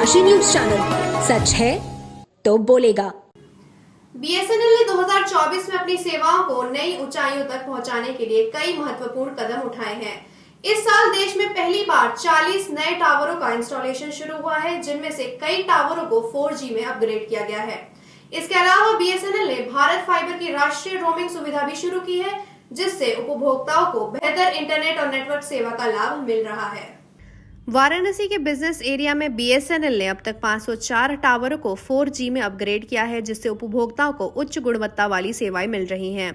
डनकाशी news channel, सच है तो बोलेगा। बीएसएनएल ने 2024 में अपनी सेवाओं को नई ऊंचाइयों तक पहुंचाने के लिए कई महत्वपूर्ण कदम उठाए हैं। इस साल देश में पहली बार 40 नए टावरों का इंस्टॉलेशन शुरू हुआ है, जिनमें से कई टावरों को 4G में अपग्रेड किया गया है। इसके अलावा बीएसएनएल ने भारत फाइबर की राष्ट्रीय रोमिंग सुविधा भी शुरू की है, जिससे उपभोक्ताओं को बेहतर इंटरनेट और नेटवर्क सेवा का लाभ मिल रहा है। वाराणसी के बिजनेस एरिया में बीएसएनएल ने अब तक 504 टावरों को 4G में अपग्रेड किया है, जिससे उपभोक्ताओं को उच्च गुणवत्ता वाली सेवाएं मिल रही हैं।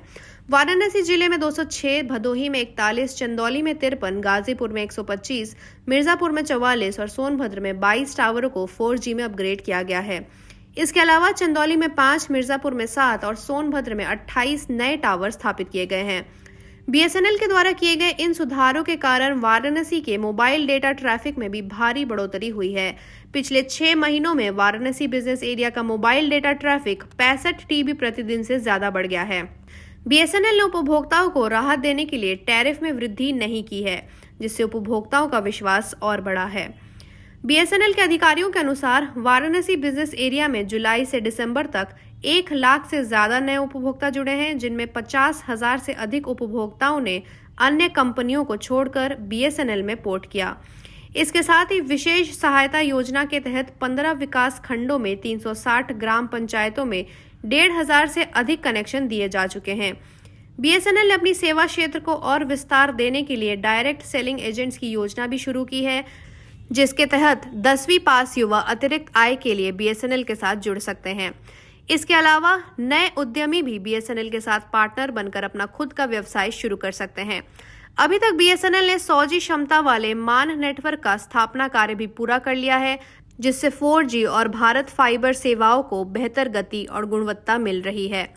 वाराणसी जिले में 206, भदोही में 41, चंदौली में 53, गाजीपुर में 125, मिर्जापुर में 44 और सोनभद्र में 22 टावरों को 4G में अपग्रेड किया गया है। इसके अलावा चंदौली में 5, मिर्जापुर में 7 और सोनभद्र में 28 नए टावर स्थापित किए गए हैं। बीएसएनएल के द्वारा किए गए इन सुधारों के कारण वाराणसी के मोबाइल डेटा ट्रैफिक में भी भारी बढ़ोतरी हुई है। पिछले 6 महीनों में वाराणसी बिजनेस एरिया का मोबाइल डेटा ट्रैफिक 65 TB प्रतिदिन से ज्यादा बढ़ गया है। बीएसएनएल ने उपभोक्ताओं को राहत देने के लिए टैरिफ में वृद्धि नहीं की है, जिससे उपभोक्ताओं का विश्वास और बढ़ा है। बीएसएनएल के अधिकारियों के अनुसार वाराणसी बिजनेस एरिया में जुलाई से दिसंबर तक 1 लाख से ज्यादा नए उपभोक्ता जुड़े हैं, जिनमें 50,000 से अधिक उपभोक्ताओं ने अन्य कंपनियों को छोड़कर बीएसएनएल में पोर्ट किया। इसके साथ ही विशेष सहायता योजना के तहत 15 विकास खंडों में 360 ग्राम पंचायतों में 1,500 से अधिक कनेक्शन दिए जा चुके हैं। बीएसएनएल ने अपनी सेवा क्षेत्र को और विस्तार देने के लिए डायरेक्ट सेलिंग एजेंट्स की योजना भी शुरू की है, जिसके तहत 10वीं पास युवा अतिरिक्त आय के लिए बीएसएनएल के साथ जुड़ सकते हैं। इसके अलावा नए उद्यमी भी बीएसएनएल के साथ पार्टनर बनकर अपना खुद का व्यवसाय शुरू कर सकते हैं। अभी तक बीएसएनएल ने 100G क्षमता वाले मान नेटवर्क का स्थापना कार्य भी पूरा कर लिया है, जिससे 4G और भारत फाइबर सेवाओं को बेहतर गति और गुणवत्ता मिल रही है।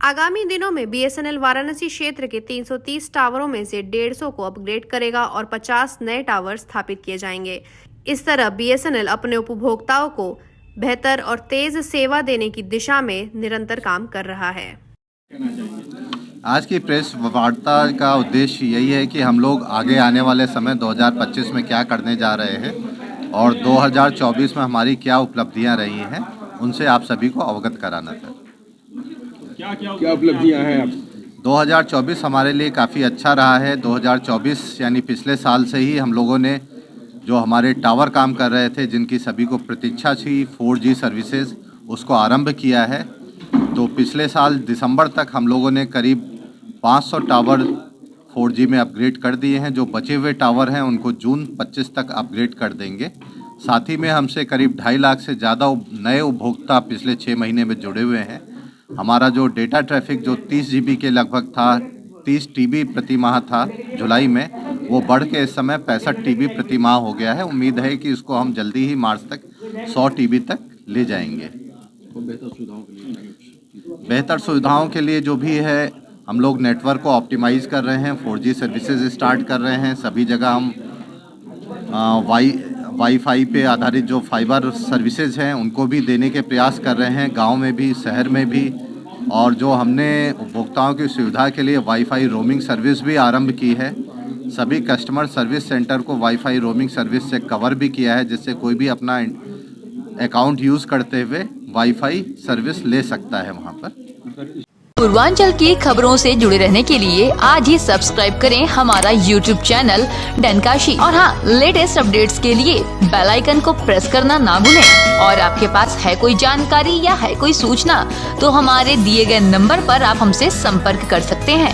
आगामी दिनों में बीएसएनएल वाराणसी क्षेत्र के 330 टावरों में से 150 को अपग्रेड करेगा और 50 नए टावर स्थापित किए जाएंगे। इस तरह बीएसएनएल अपने उपभोक्ताओं को बेहतर और तेज सेवा देने की दिशा में निरंतर काम कर रहा है। आज की प्रेस वार्ता का उद्देश्य यही है कि हम लोग आगे आने वाले समय 2025 में क्या करने जा रहे हैं और 2024 में हमारी क्या उपलब्धियां रही हैं, उनसे आप सभी को अवगत कराना था। क्या उपलब्धियां हैं आप? 2024 हमारे लिए काफ़ी अच्छा रहा है। 2024 यानी पिछले साल से ही हम लोगों ने जो हमारे टावर काम कर रहे थे, जिनकी सभी को प्रतीक्षा थी 4G सर्विसेज, उसको आरंभ किया है। तो पिछले साल दिसंबर तक हम लोगों ने करीब 500 टावर 4G में अपग्रेड कर दिए हैं। जो बचे हुए टावर हैं उनको जून 25 तक अपग्रेड कर देंगे। साथ ही में हमसे करीब 2.5 लाख से ज़्यादा नए उपभोक्ता पिछले 6 महीने में जुड़े हुए हैं। हमारा जो डेटा ट्रैफिक जो 30 GB के लगभग था, 30 TB प्रति माह था जुलाई में, वो बढ़ के इस समय 65 TB प्रति माह हो गया है। उम्मीद है कि इसको हम जल्दी ही मार्च तक 100 TB तक ले जाएंगे। बेहतर सुविधाओं के लिए जो भी है, हम लोग नेटवर्क को ऑप्टिमाइज़ कर रहे हैं। 4G सर्विसेज स्टार्ट कर रहे हैं। सभी जगह हम वाईफाई पे आधारित जो फाइबर सर्विसेज हैं उनको भी देने के प्रयास कर रहे हैं, गांव में भी, शहर में भी। और जो हमने उपभोक्ताओं की सुविधा के लिए वाईफाई रोमिंग सर्विस भी आरंभ की है। सभी कस्टमर सर्विस सेंटर को वाईफाई रोमिंग सर्विस से कवर भी किया है, जिससे कोई भी अपना अकाउंट यूज़ करते हुए वाईफाई सर्विस ले सकता है वहाँ पर। पूर्वांचल की खबरों से जुड़े रहने के लिए आज ही सब्सक्राइब करें हमारा YouTube चैनल डनकाशी, और हाँ, लेटेस्ट अपडेट्स के लिए बेल आइकन को प्रेस करना ना भूलें। और आपके पास है कोई जानकारी या है कोई सूचना, तो हमारे दिए गए नंबर पर आप हमसे संपर्क कर सकते हैं।